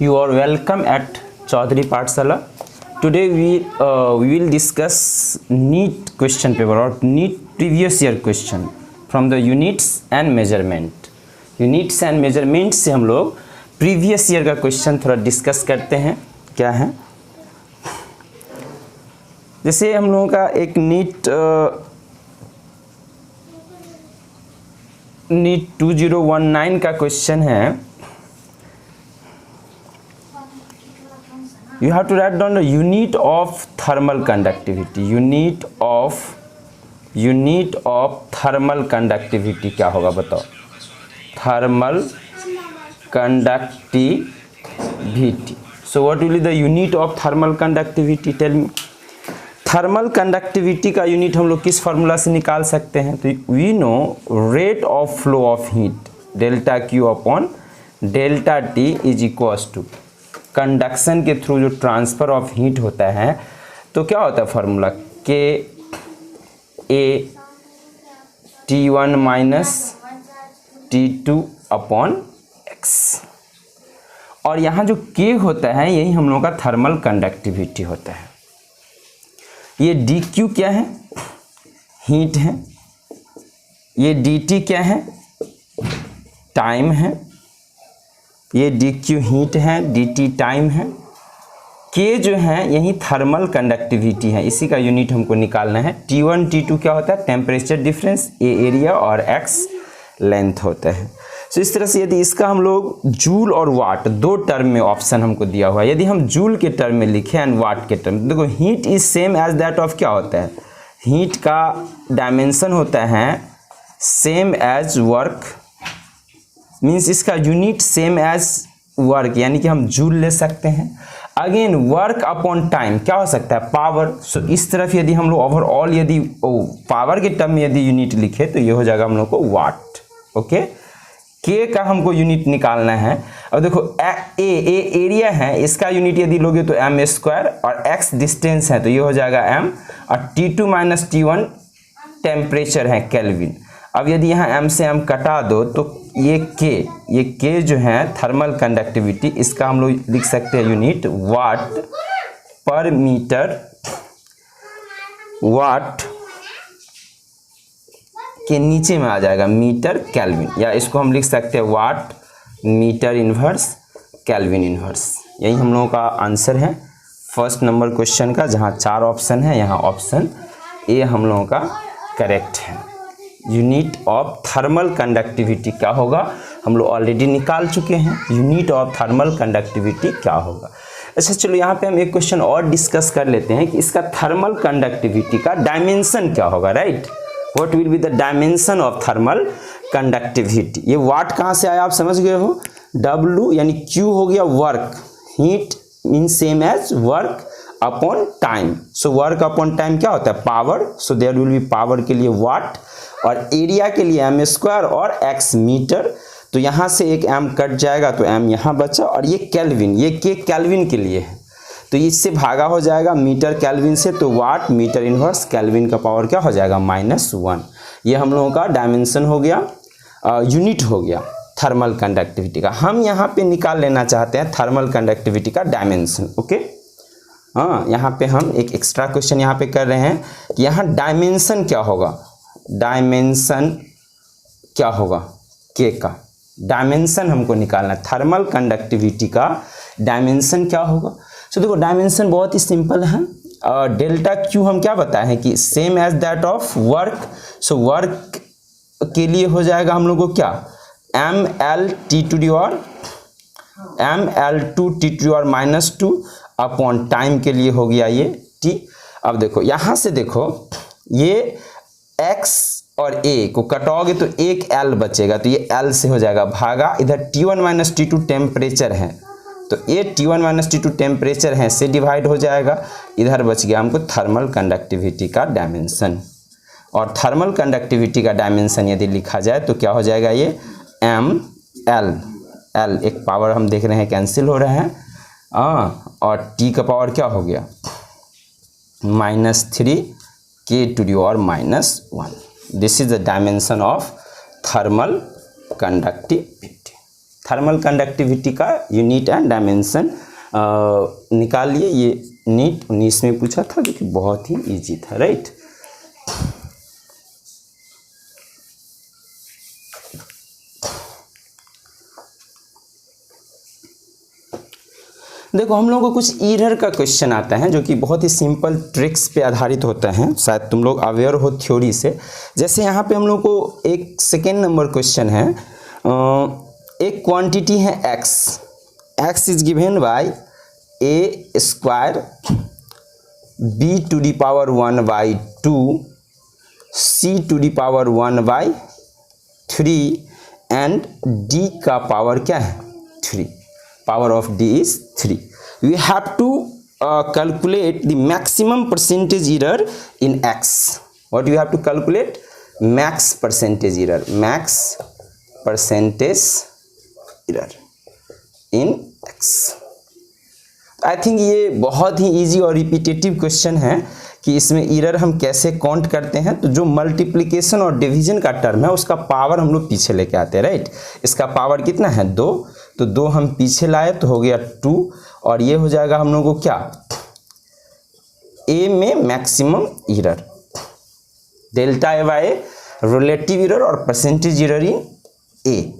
You are welcome at Chaudhary Pathshala. Today we will discuss NEET question paper or NEET previous year question from the units and measurement. Units and measurement से हम लोग previous year का question थोड़ा discuss करते हैं. क्या है, जैसे हम लोगों का एक NEET 2019 का क्वेश्चन है. You have to write down the unit of thermal conductivity. Unit of thermal conductivity क्या होगा बताओ. Thermal conductivity. So what will be the unit of thermal conductivity? Tell me. Thermal conductivity का unit हम लोग किस formula से निकाल सकते हैं? तो we know rate of flow of heat delta Q upon delta T is equals to conduction के थ्रू जो ट्रांसफ़र ऑफ हीट होता है. तो क्या होता है फार्मूला? के ए T1 minus T2 upon x. और यहाँ जो के होता है यही हम लोग का थर्मल कंडक्टिविटी होता है. ये डी क्यू क्या है? हीट है. ये डी टी क्या है? टाइम है. ये डी क्यू हीट है, डी टी टाइम है. के जो है यही थर्मल कंडक्टिविटी है, इसी का यूनिट हमको निकालना है. T1 T2 क्या होता है? Temperature difference. ए एरिया और एक्स लेंथ होता है. तो इस तरह से यदि इसका हम लोग जूल और वाट दो टर्म में ऑप्शन हमको दिया हुआ है. यदि हम जूल के टर्म में लिखें एंड वाट के टर्म, देखो heat is same as that of क्या होता है? हीट का डायमेंशन होता है सेम एज वर्क, मीन्स इसका यूनिट सेम एज वर्क, यानी कि हम जूल ले सकते हैं. अगेन वर्क अपॉन टाइम क्या हो सकता है? पावर. सो इस तरफ यदि हम लोग ओवरऑल यदि पावर के टर्म में यदि यूनिट लिखे तो ये हो जाएगा हम लोग को वाट. ओके, के का हमको यूनिट निकालना है. अब देखो ए एरिया है, इसका यूनिट यदि लोगे तो एम स्क्वायर, और एक्स डिस्टेंस है तो ये हो जाएगा एम, और T2 माइनस T1 टेम्परेचर है केल्विन. अब यदि यहाँ एम से एम कटा दो तो ये के जो है थर्मल कंडक्टिविटी, इसका हम लोग लिख सकते हैं यूनिट वाट पर मीटर. वाट के नीचे में आ जाएगा मीटर केल्विन, या इसको हम लिख सकते हैं watt metre inverse kelvin inverse. यही हम लोगों का आंसर है फर्स्ट नंबर क्वेश्चन का, जहाँ 4 ऑप्शन है. यहाँ ऑप्शन ए हम लोगों का करेक्ट है. यूनिट ऑफ थर्मल कंडक्टिविटी क्या होगा हम लोग ऑलरेडी निकाल चुके हैं. यूनिट ऑफ थर्मल कंडक्टिविटी क्या होगा. अच्छा चलो यहाँ पे हम एक क्वेश्चन और डिस्कस कर लेते हैं कि इसका थर्मल कंडक्टिविटी का डायमेंशन क्या होगा. Right, what will be the dimension of thermal conductivity. ये वाट कहाँ से आया आप समझ गए हो. W यानी Q हो गया work, heat mean same as work upon time. So work upon time क्या होता है? Power. So there will be power के लिए वाट, और एरिया के लिए एम स्क्वायर और एक्स मीटर. तो यहाँ से एक एम कट जाएगा तो एम यहाँ बचा, और ये केल्विन, ये के केल्विन के लिए है तो इससे भागा हो जाएगा मीटर केल्विन से, तो वाट मीटर इनवर्स केल्विन का पावर क्या हो जाएगा? -1. ये हम लोगों का डायमेंशन हो गया, यूनिट हो गया थर्मल कंडक्टिविटी का. हम यहाँ पे निकाल लेना चाहते हैं थर्मल कंडक्टिविटी का डायमेंशन. ओके, हाँ यहाँ पे हम एक एक्स्ट्रा क्वेश्चन यहाँ पे कर रहे हैं कि यहाँ डायमेंशन क्या होगा. डायमेंशन क्या होगा? के का डायमेंशन हमको निकालना है. थर्मल कंडक्टिविटी का डायमेंशन क्या होगा? तो देखो डायमेंशन बहुत ही सिंपल है. डेल्टा क्यू हम क्या बताए हैं कि same as that of work. So work के लिए हो जाएगा हम लोग को क्या? ML2T2 -2 अपॉन टाइम के लिए हो गया ये T. अब देखो यहाँ से देखो ये X और A को कटोगे तो एक L बचेगा, तो ये L से हो जाएगा भागा. इधर T1 माइनस T2 टेम्परेचर है तो ये T1 माइनस T2 टेम्परेचर है से डिवाइड हो जाएगा. इधर बच गया हमको थर्मल कंडक्टिविटी का डायमेंशन. और थर्मल कंडक्टिविटी का डायमेंशन यदि लिखा जाए तो क्या हो जाएगा? ये ML एक पावर हम देख रहे हैं कैंसिल हो रहा है, और T का पावर क्या हो गया? -3 K⁻⁻1. This is the dimension of thermal conductivity. Thermal conductivity का यूनिट एंड डायमेंशन निकालिए। ये नीट 19 में पूछा था, जो कि बहुत ही इजी था, राइट। देखो हम लोगों को कुछ ईरर का क्वेश्चन आता है जो कि बहुत ही सिंपल ट्रिक्स पे आधारित होता है, शायद तुम लोग अवेयर हो थ्योरी से। जैसे यहाँ पे हम लोग को एक सेकेंड नंबर क्वेश्चन है, एक क्वांटिटी है x is given by a square b to the power 1 by 2 c to the power 1 by 3 and d का पावर क्या है 3, power of d is 3. We have to calculate the maximum percentage error in x. What you have to calculate? Max percentage error. Max percentage error in x. I think ये बहुत ही easy और repetitive question है कि इसमें error हम कैसे count करते हैं। तो जो मल्टीप्लिकेशन और डिवीजन का टर्म है उसका पावर हम लोग पीछे लेके आते हैं, राइट। इसका पावर कितना है 2, तो 2 हम पीछे लाए तो हो गया 2, और ये हो जाएगा हम लोग को क्या ए में maximum error, delta A by relative error और percentage error in A.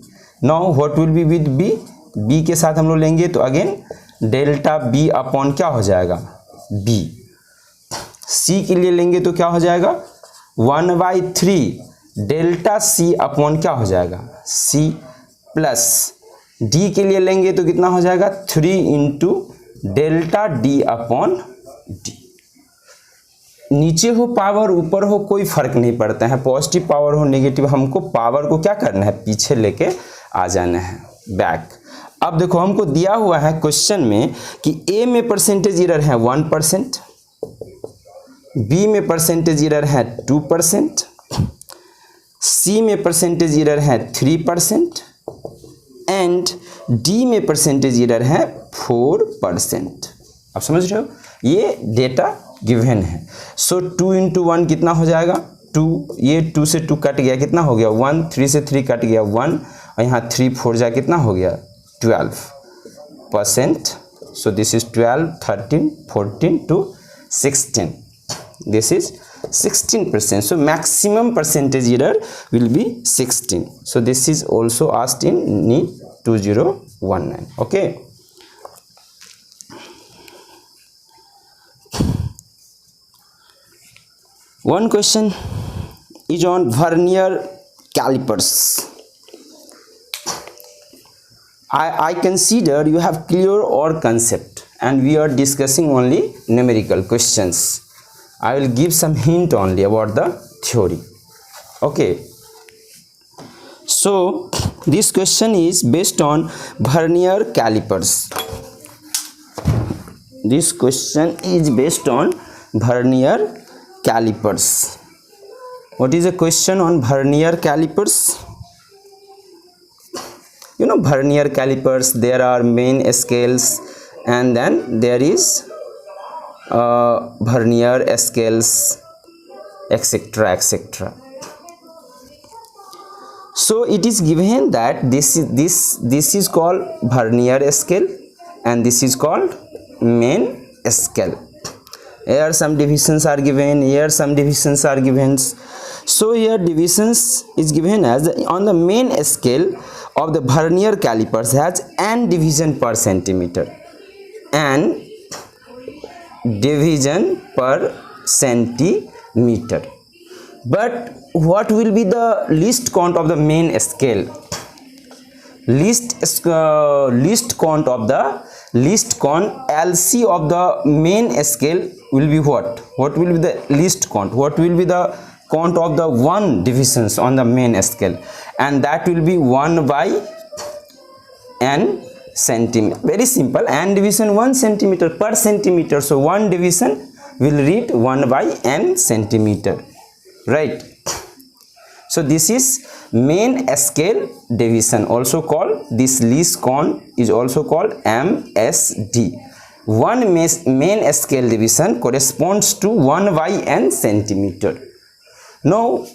Now what will be with B, B के साथ हम लोग लेंगे तो अगेन डेल्टा बी अपॉन क्या हो जाएगा बी। सी के लिए लेंगे तो क्या हो जाएगा 1/3 डेल्टा सी अपॉन क्या हो जाएगा सी, प्लस डी के लिए लेंगे तो कितना हो जाएगा 3 into delta D upon D. नीचे हो पावर ऊपर हो कोई फर्क नहीं पड़ता है, पॉजिटिव पावर हो नेगेटिव, हमको पावर को क्या करना है पीछे लेके आ जाना है बैक। अब देखो हमको दिया हुआ है क्वेश्चन में कि ए में परसेंटेज एरर है 1%, बी में परसेंटेज एरर है 2%, सी में परसेंटेज एरर है 3% एंड डी में परसेंटेज एरर है 4%। आप समझ रहे हो, ये डेटा गिवन है। सो 2 इंटू 1 कितना हो जाएगा 2, ये 2 से 2 कट गया, कितना हो गया 1, 3 से 3 कट गया 1, और यहाँ 3 4 जा कितना हो गया 12%। सो this is 12, 13, 14 to 16. This is 16%. So maximum percentage error will be 16. So this is also asked in NEET 2019. Okay. One question is on vernier calipers. I consider you have clear our concept and we are discussing only numerical questions. I will give some hint only about the theory. Okay. So this question is based on vernier calipers. This question is based on vernier calipers. What is a question on vernier calipers? You know vernier calipers, there are main scales and then there is vernier scales, etc, etc. So it is given that this is called vernier scale and this is called main scale. Here some divisions are given, here some divisions are given. So here divisions is given as on the main scale of the vernier calipers has n division per centimeter and division per centimeter. But what will be the least count of the main scale? Least count LC of the main scale will be what? What will be the least count? What will be the count of the 1 divisions on the main scale? And that will be 1 by n centimeter. Very simple, n division 1 centimeter per centimeter, so 1 division will read 1 by n centimeter, right? So this is main scale division, also called this least count is also called MSD. One main scale division corresponds to 1 by n centimeter. Now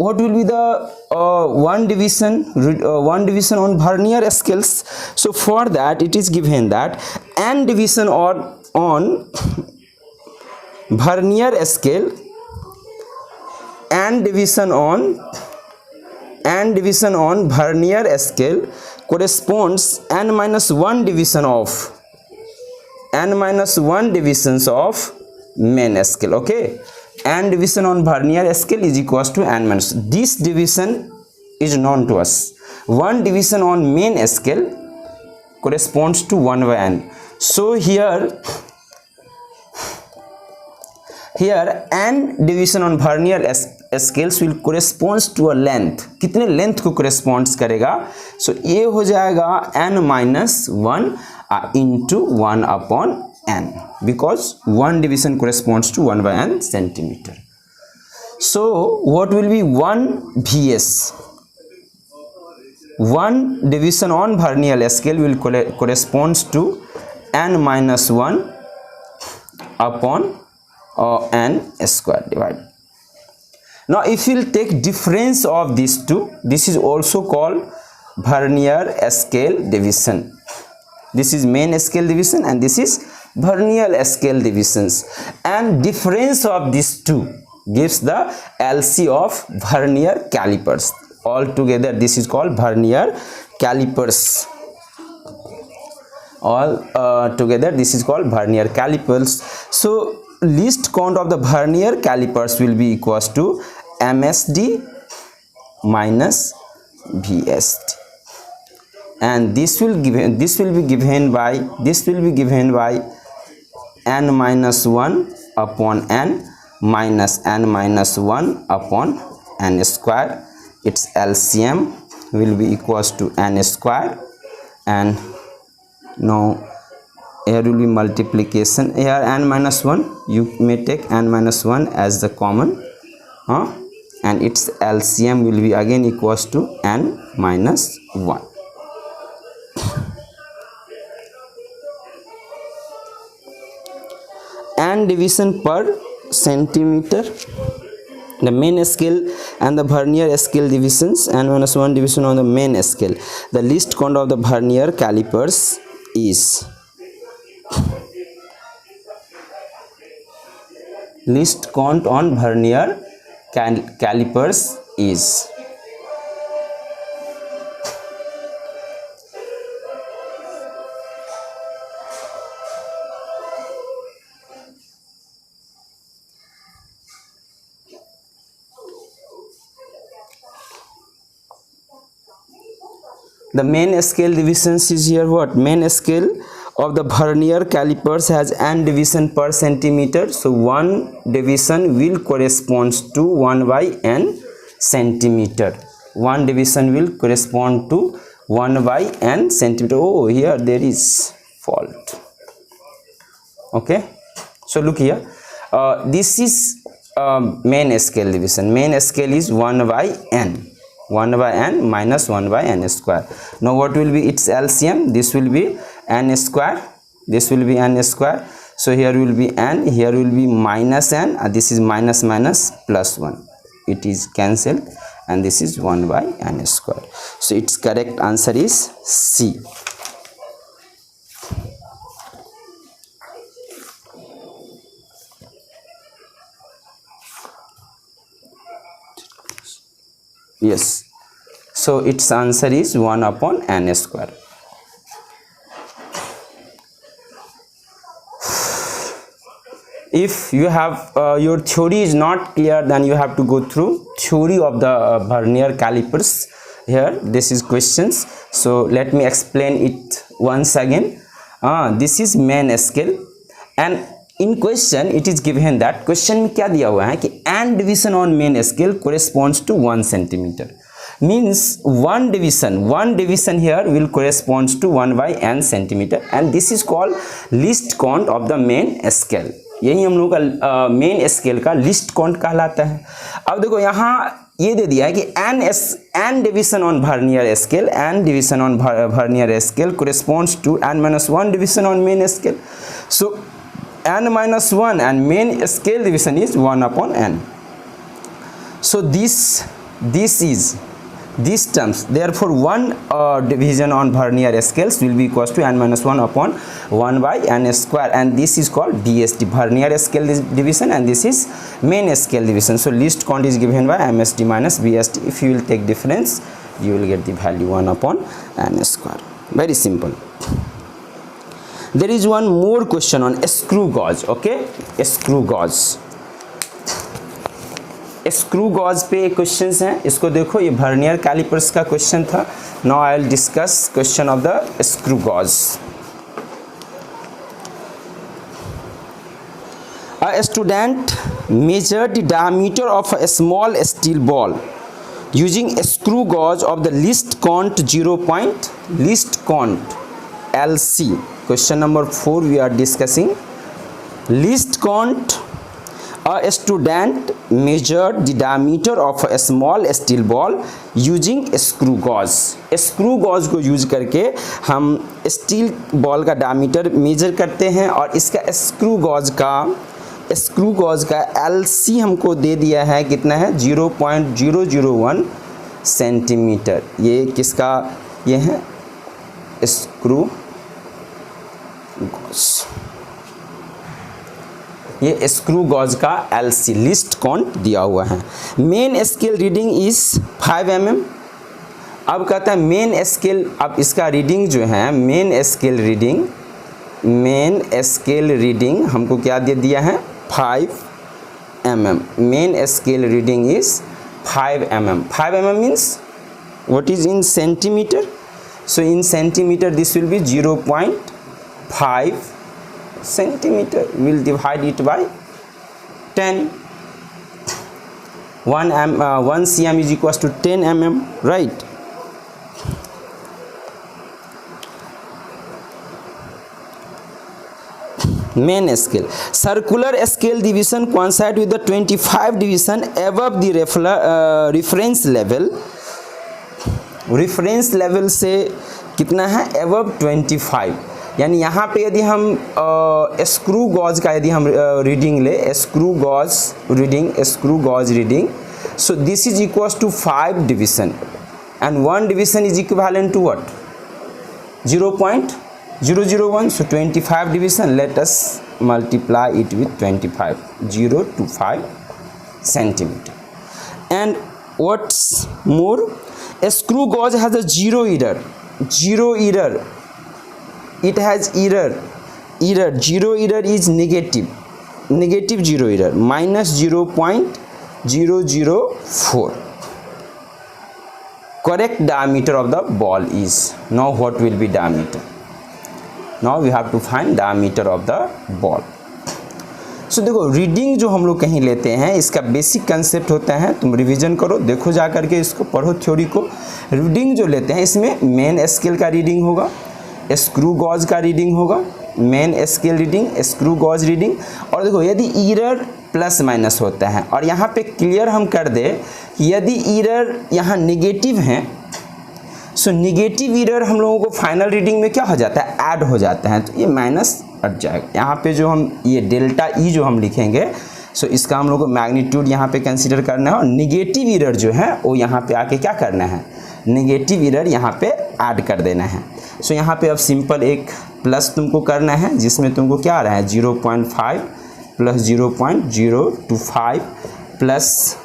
what will be the one division on vernier scales? So for that it is given that n division on vernier scale, n division on vernier scale corresponds n minus 1 division of n minus 1 divisions of main scale. Okay, n division on vernier scale is equals to n minus, this division is known to us. One division on main scale corresponds to 1 by n. So here n division on vernier scales will corresponds to a length. कितने length को corresponds करेगा? So ये हो जाएगा n minus 1 into 1 upon n, because one division corresponds to 1 by n centimeter. So what will be 1 VS? One division on vernier scale will corresponds to n minus 1 upon n square divided. Now if we'll take difference of these two, this is also called vernier scale division. This is main scale division and this is vernier scale divisions, and difference of these two gives the LC of vernier calipers. All together this is called vernier calipers. All together this is called vernier calipers. So least count of the vernier calipers will be equals to MSD minus VSD, and this will be given by n minus 1 upon n minus n minus 1 upon n square. Its LCM will be equals to n square, and now here will be multiplication. Here n minus 1, you may take n minus 1 as the common, and its LCM will be again equals to n minus 1. N division per centimeter, the main scale and the vernier scale divisions, n minus 1 division on the main scale. The least count of the vernier calipers is least count on vernier calipers is the main scale divisions is here. What main scale of the vernier calipers has n division per centimeter, so one division will corresponds to 1 by n centimeter. One division will correspond to 1 by n centimeter. Oh, here there is fault. Okay, so look here, this is main scale division. Main scale is 1 by n, 1 by n minus 1 by n square. Now what will be its LCM? This will be n square, this will be n square. So here will be n, here will be minus n, this is minus minus plus 1. It is cancelled, and this is 1 by n square. So its correct answer is C. Yes, so its answer is 1 upon n square. If you have your theory is not clear, then you have to go through theory of the vernier calipers. Here this is questions, so let me explain it once again. This is main scale, and in question it is given that question में क्या दिया हुआ है कि n division on main scale corresponds to 1 centimeter. Means one division here will corresponds to 1 by n centimeter, and this is called least count of the main scale. यही हम लोग का मेन स्केल का लिस्ट काउंट कहलाता है. अब देखो यहाँ ये दे दिया है कि n division on vernier scale, n division on vernier scale corresponds to n minus 1 division on main scale. So n minus 1 and main scale division is 1 upon n. So this these terms, therefore one division on Vernier scales will be equals to n minus 1 upon 1 by n square, and this is called BSD, Vernier scale division, and this is main scale division. So least count is given by MSD minus BSD. If you will take difference, you will get the value 1 upon n square. Very simple. There is one more question on screw gauge. Okay, screw gauge, screw gauge पे questions हैं, इसको देखो, ये vernier callipers का question था. Now I will discuss question of the screw gauge. A student measured the diameter of a small steel ball using a screw gauge of the least count least count LC. Question number 4 we are discussing. Least count. A student measured the diameter of a small steel ball using a screw gauge. Screw gauge को use करके हम steel ball का diameter measure करते हैं, और इसका screw gauge का LC हमको दे दिया है, कितना है 0.001 सेंटीमीटर. ये किसका, ये है स्क्रू गॉज, ये स्क्रू गॉज का LC लिस्ट काउंट दिया हुआ है. Main scale reading is 5 mm. अब कहता है मेन स्केल, अब इसका रीडिंग जो है मेन स्केल रीडिंग हमको क्या दे दिया है 5 mm. Main scale reading is 5 mm. 5 mm means what is in centimetre. So in centimetre this will B 0.5 centimeter. We'll divide it by 10. 1 cm is equals to 10 mm, right? Main scale. Circular scale division coincide with the 25 division above the reference level. Reference level से कितना है above 25. यानी यहाँ पे यदि हम screw gauge का यदि हम रीडिंग ले, screw gauge reading, so this is equals to 5 division, and 1 division is equivalent to what 0.001. So 25 division, let us multiply it with 25, 0 to 5 centimetre. And what's more, screw gauge has a zero error. It has error. Zero error is negative zero error, minus 0.004. Correct diameter of the ball is, now what will be diameter? Now we have to find diameter of the ball. सो देखो, reading जो हम लोग कहीं लेते हैं, इसका basic concept होता है, तुम रिवीजन करो, देखो जा करके इसको पढ़ो थ्योरी को. रीडिंग जो लेते हैं इसमें मेन स्केल का रीडिंग होगा, स्क्रू गॉज का रीडिंग होगा, main scale reading, screw gauge reading. और देखो यदि ईरर प्लस माइनस होता है, और यहाँ पे क्लियर हम कर दे कि यदि ईरर यहाँ निगेटिव हैं, सो निगेटिव ईरर हम लोगों को फाइनल रीडिंग में क्या हो जाता है, ऐड हो जाता है, तो ये माइनस हट जाएगा. यहाँ पे जो हम ये डेल्टा ई जो हम लिखेंगे, सो इसका हम लोग को मैग्नीट्यूड यहाँ पे कंसीडर करना है, और निगेटिव ईरर जो है वो यहाँ पे आके क्या करना है, निगेटिव ईरर यहाँ पे ऐड कर देना है. सो यहाँ पे अब सिंपल एक प्लस तुमको करना है, जिसमें तुमको क्या आ रहा है 0.5 plus 0.025 plus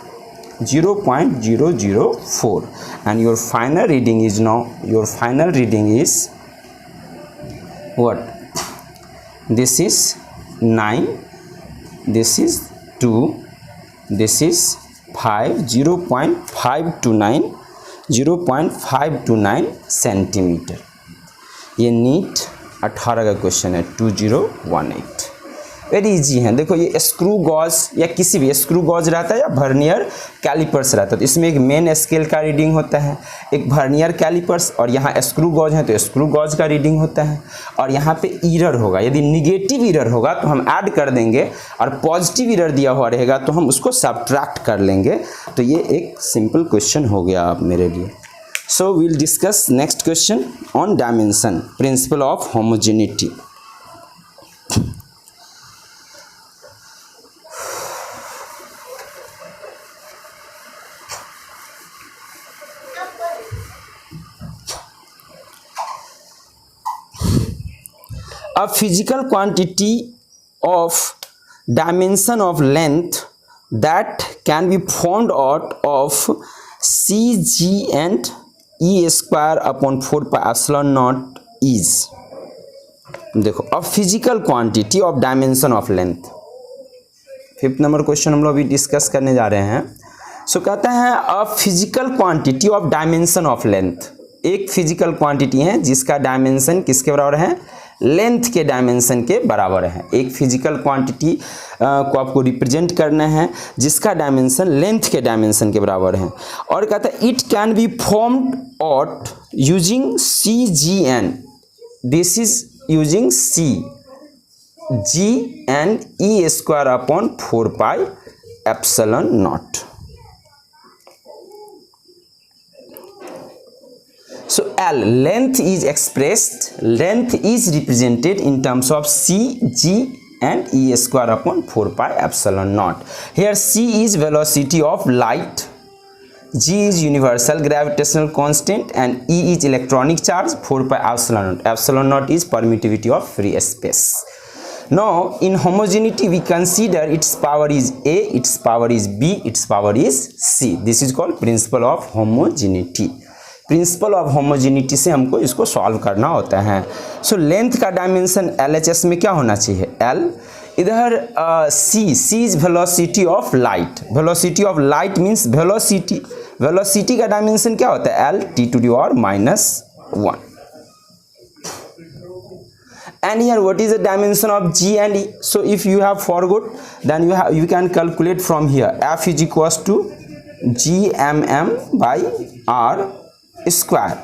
0.004, and your final reading is what? This is 9, this is 2, this is 5, 0.529 centimetre. ये नीट 18 का क्वेश्चन है, 2018. वेरी इजी है. देखो ये स्क्रू गॉज या किसी भी स्क्रू गॉज रहता है या वर्नियर कैलिपर्स रहता है, तो इसमें एक मेन स्केल का रीडिंग होता है, एक वर्नियर कैलिपर्स, और यहाँ स्क्रू गॉज है तो स्क्रू गॉज का रीडिंग होता है. और यहाँ पे ईरर होगा, यदि निगेटिव ईरर होगा तो हम ऐड कर देंगे, और पॉजिटिव ईरर दिया हुआ रहेगा तो हम उसको सब्ट्रैक्ट कर लेंगे. तो ये एक सिंपल क्वेश्चन हो गया आप मेरे लिए. So we'll discuss next question on dimension, principle of homogeneity. a physical quantity of dimension of length that can be formed out of c, g and e square upon 4 pi epsilon naught is, देखो a physical quantity of dimension of length, 5th number question हम लोग अभी discuss करने जा रहे हैं। सो कहते हैं a physical quantity of dimension of length, एक फिजिकल क्वांटिटी है जिसका डायमेंशन किसके बराबर है, लेंथ के डायमेंशन के बराबर है। एक फिजिकल क्वांटिटी को आपको रिप्रेजेंट करना है जिसका डायमेंशन लेंथ के डायमेंशन के बराबर है, और कहता है it can be formed out using C, G N, this is using C, G and E square upon 4 pi epsilon naught. So L, length is expressed, length is represented in terms of C, G and E square upon 4 pi epsilon naught. Here C is velocity of light, G is universal gravitational constant and E is electronic charge, 4 pi epsilon naught. Epsilon naught is permittivity of free space. Now in homogeneity we consider its power is A, its power is B, its power is C. This is called principle of homogeneity. Principle of homogeneity से हमको इसको solve करना होता है। So length का dimension LHS में क्या होना चाहिए, L। इधर C is velocity of light, velocity of light means velocity, velocity का डायमेंशन क्या होता है, L T to the power -1। And here what is the dimension of G and E? So if you have forgot, then you can calculate from here. F is equals to G by R square,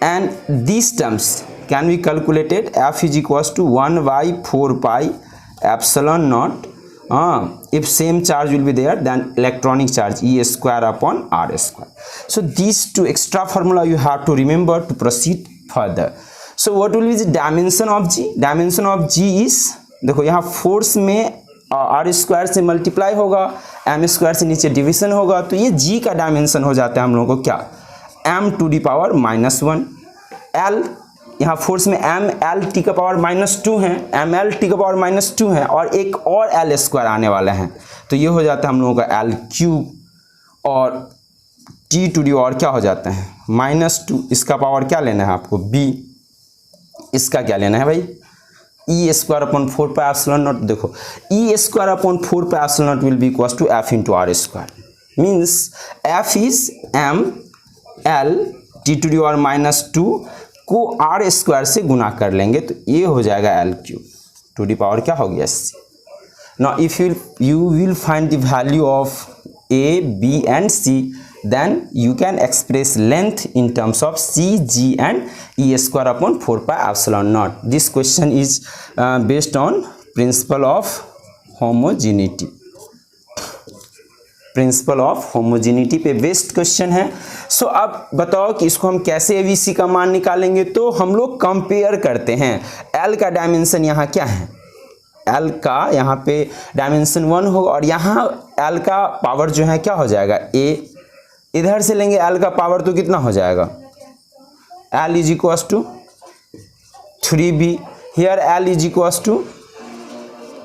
and these terms can be calculated. F is equals to 1 by 4 pi epsilon naught, if same charge will be there then electronic charge E square upon R square. So these two extra formula you have to remember to proceed further. So what will be the dimension of G? Dimension of G is, देखो यहाँ force में R square से multiply होगा, M square से नीचे division होगा, तो ये G का डायमेंशन हो जाता है हम लोगों को क्या, m to the power -1। L यहाँ फोर्स में m l t का पावर -2 है, m l t का पावर -2 है, और एक और l स्क्वायर आने वाला है, तो ये हो जाता है हम लोगों का l क्यूब, और t to the और क्या हो जाता है -2, इसका पावर क्या लेना है आपको b, इसका क्या लेना है भाई e square upon 4 pi epsilon naught. देखो e square upon 4 pi epsilon naught will be equals to f into R square, means f is m L T to the power -2 को R स्क्वायर से गुना कर लेंगे, तो ये हो जाएगा L cube to the power क्या हो गया C। Now if you will find the value of A, B and C, then you can express length in terms of C, G and E square upon 4 pi epsilon naught. This question is based on principle of homogeneity, principle of homogeneity पे based question है। सो अब बताओ कि इसको हम कैसे AVC का मान निकालेंगे, तो हम लोग कंपेयर करते हैं। L का डायमेंशन यहाँ क्या है, L का यहाँ पे डायमेंशन 1 होगा, और यहाँ L का पावर जो है क्या हो जाएगा A, इधर से लेंगे L का पावर तो कितना हो जाएगा, L is equals to 3B, here L is equals to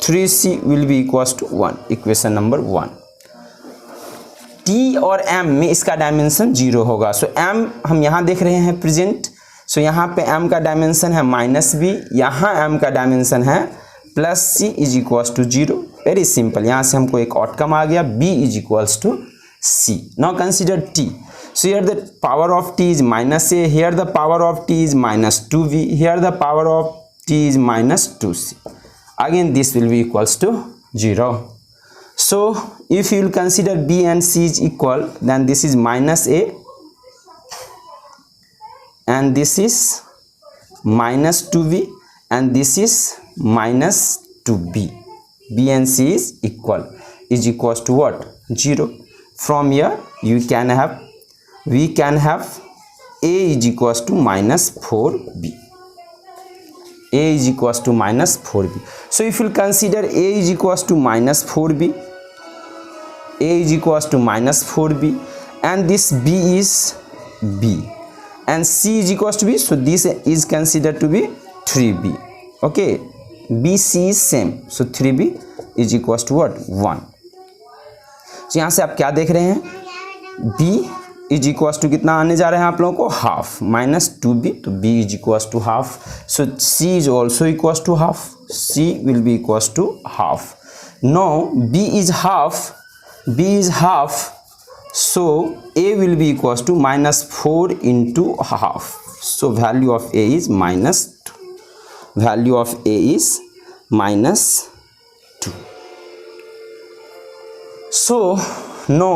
3C will be equals to 1, equation number 1। T और M में इसका डायमेंशन 0 होगा। सो M हम यहाँ देख रहे हैं प्रेजेंट, सो यहाँ पे M का डायमेंशन है -B, यहाँ M का डायमेंशन है +C is equals to 0। Very simple, यहाँ से हमको एक आउटकम आ गया, B is equals to C। Now consider T, so here the power of T is -A, here the power of T is -2V, here the power of T is -2C, again this will be equals to 0। So if you will consider B and C is equal, then this is -A and this is -2B and this is -2B. B and C is equals to what, 0. From here we can have A is equals to -4B. A is equals to -4B. So if you consider A is equals to -4B, A is equals to -4B, and this B is B, and C is equals to B, so this is considered to be 3B. Okay, B C is same, so 3b is equal to what 1। तो यहाँ से आप क्या देख रहे हैं, b is equal to कितना आने जा रहे हैं आप लोगों को, हाफ, माइनस 2b, तो b is equal to half, so c is also equal to half, c will be equal to half. No b is half, so a will be equals to minus 4 into half, so value of a is minus 2, value of a is minus 2. So now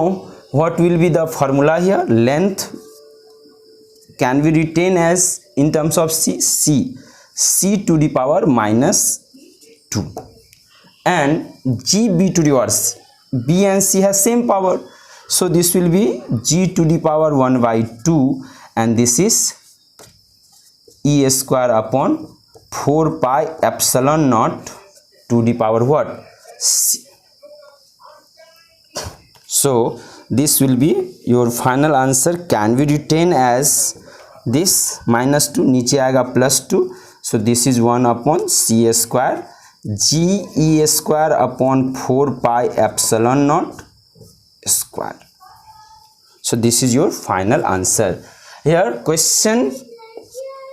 what will be the formula here, length can be written as in terms of c to the power minus 2, and g b to the power c, b and c has same power, so this will be g to the power 1 by 2, and this is e square upon 4 pi epsilon naught to the power what, c. So this will be your final answer, can be written as this, minus 2 नीचे आएगा plus 2, so this is 1 upon c square g e square upon 4 pi epsilon naught square. So this is your final answer. Here question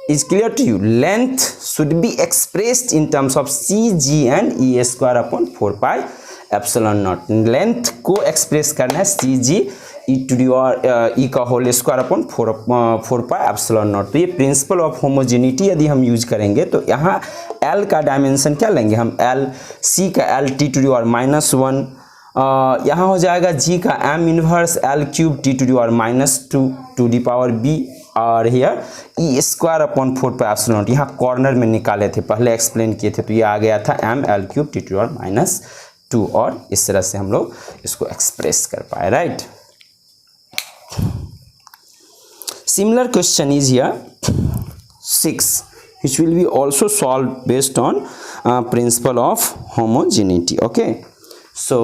is clear to you, length should be expressed in terms of c, g and e square upon 4 pi epsilon naught. Length को express करना है c, g e to the e का whole square upon 4 pi epsilon naught। तो ये principle of homogeneity यदि हम use करेंगे तो यहाँ l का डायमेंशन क्या लेंगे हम, l, c का l t to the power minus 1, यहाँ हो जाएगा g का m inverse l cube t to the power minus 2 to the power b, और here e square upon 4 pi epsilon not, यहाँ कॉर्नर में निकाले थे, पहले एक्सप्लेन किए थे, तो ये आ गया था m l cube t to the power minus 2, और इस तरह से हम लोग इसको एक्सप्रेस कर पाए, right. Similar question is here 6, which will be also solved based on principle of homogeneity. Okay, so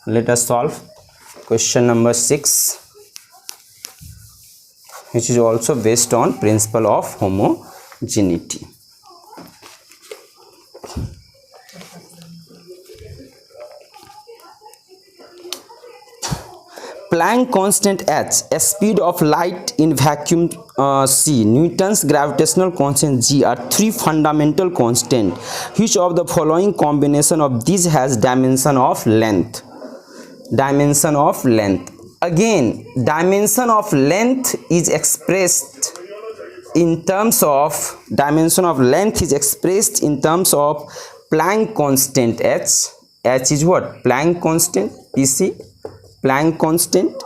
let us solve question number 6, which is also based on principle of homogeneity. Planck constant h, a speed of light in vacuum c, Newton's gravitational constant g are three fundamental constants. Which of the following combination of these has dimension of length? Dimension of length. Again, dimension of length is expressed in terms of Planck constant h. H is what? Planck constant, PC. Planck constant.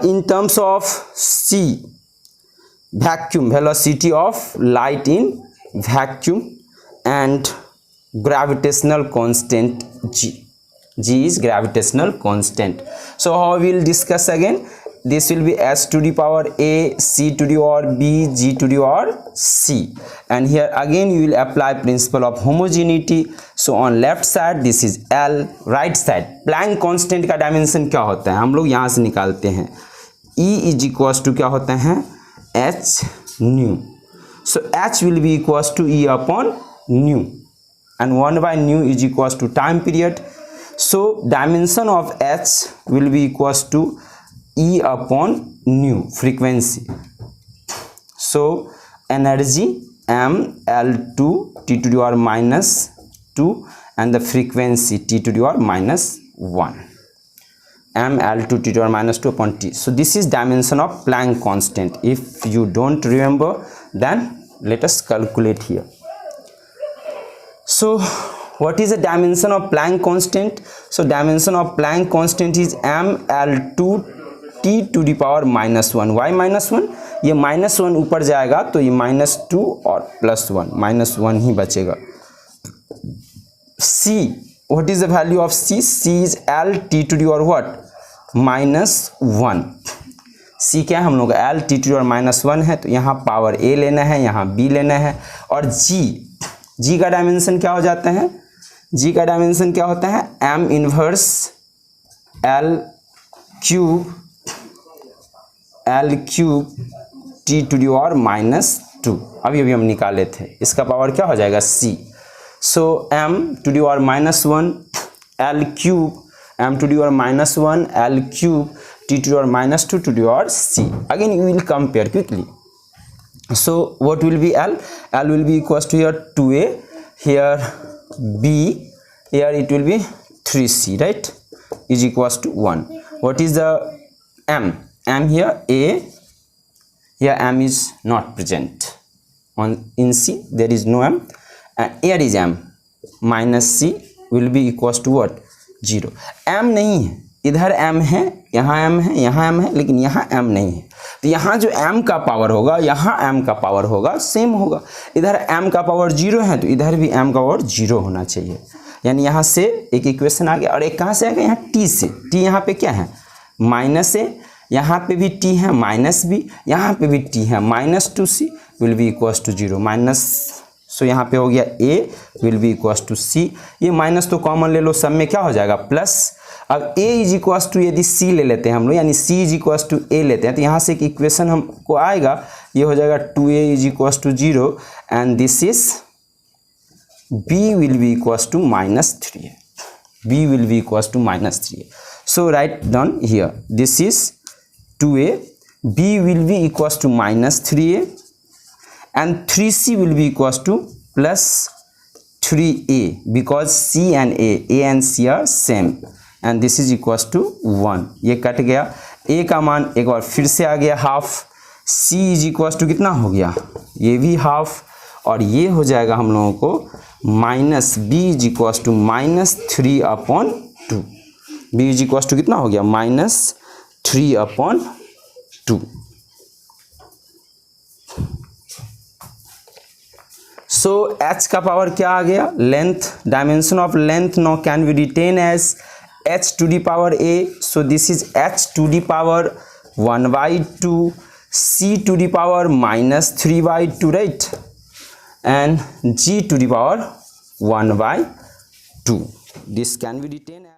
In terms of c, vacuum, velocity of light in vacuum, and gravitational constant g. G is gravitational constant. So how we will discuss again? This will be s to the power a, c to the power b, g to the power c, and here again you will apply principle of homogeneity. So on left side this is L, right side Planck constant का dimension क्या होता है, हम लोग यहाँ से निकालते हैं, E इज इक्वल्स टू क्या होता है, h new, so h will be equals to E upon new, and 1 by new is equals to time period. So dimension of h will be equals to E upon nu, frequency. So energy m L2 t to the power minus 2, and the frequency t to the power minus 1, m L2 t to the power minus 2 upon t. So this is dimension of Planck constant. If you don't remember, then let us calculate here. So what is the dimension of Planck constant? So dimension of Planck constant is m L2 t to the power minus 1. Why minus 1? ये minus 1 ऊपर जाएगा तो ये minus 2 और plus 1, minus 1 ही बचेगा. C, what is the value of C? C is L t to the power what? minus 1. C क्या है हम लोग, L t to the power minus 1 है, तो यहाँ पावर A लेना है, यहाँ B लेना है, और G का डायमेंशन क्या हो जाता है, G का डायमेंशन क्या होता है, m inverse L cube t to the power minus 2. अभी हम निकाले थे, इसका पावर क्या हो जाएगा C. So m to the power -1 L cube, m to the power -1 L cube, t to the power -2 to the power c. Again you will compare quickly. So what will be L? L will be equals to here 2a, here b, here it will be 3c, right, is equals to 1. What is the m? M here a, here m is not present on in c, there is no m, and here is m, minus c will be equals to what? 0. m नहीं है, इधर m है, यहाँ m है, यहाँ m है, लेकिन यहाँ m नहीं है, तो यहाँ जो m का पावर होगा, यहाँ m का पावर होगा, सेम होगा. इधर m का पावर 0 है तो इधर भी m का पावर 0 होना चाहिए. यानी यहाँ से एक इक्वेशन आ गया. और एक कहाँ से आ गया? यहाँ t से. t यहाँ पे क्या है? माइनस है, यहाँ पे भी t है माइनस b, यहाँ पे भी t है -2c will be equals to 0 minus. So यहाँ पे हो गया a will be equals to c. ये माइनस तो कॉमन ले लो, सब में क्या हो जाएगा? प्लस. अब a इज इक्वल्स टू यदि c ले लेते हैं हम लोग, यानी c is equals to a लेते हैं, तो यहाँ से एक इक्वेशन हमको आएगा, ये हो जाएगा 2a is equals to 0 and this is b will be equals to -3a. b will be equals to -3a. So write down here, this is 2a, b will be equals to -3a and 3c will be equals to plus 3a because c and a and c are same and this is equals to 1. ये cut गया. a का मान एक बार फिर से आ गया half. c is equals to कितना हो गया? ये भी हाफ. और ये हो जाएगा हम लोगों को minus B is equals to -3/2. B is equals to कितना हो गया? -3/2. सो h का पावर क्या आ गया? Length. Dimension of length now can be written as h to the power a. So this is h to the power 1/2, c to the power -3/2, right, and g to the power 1/2. This can be written as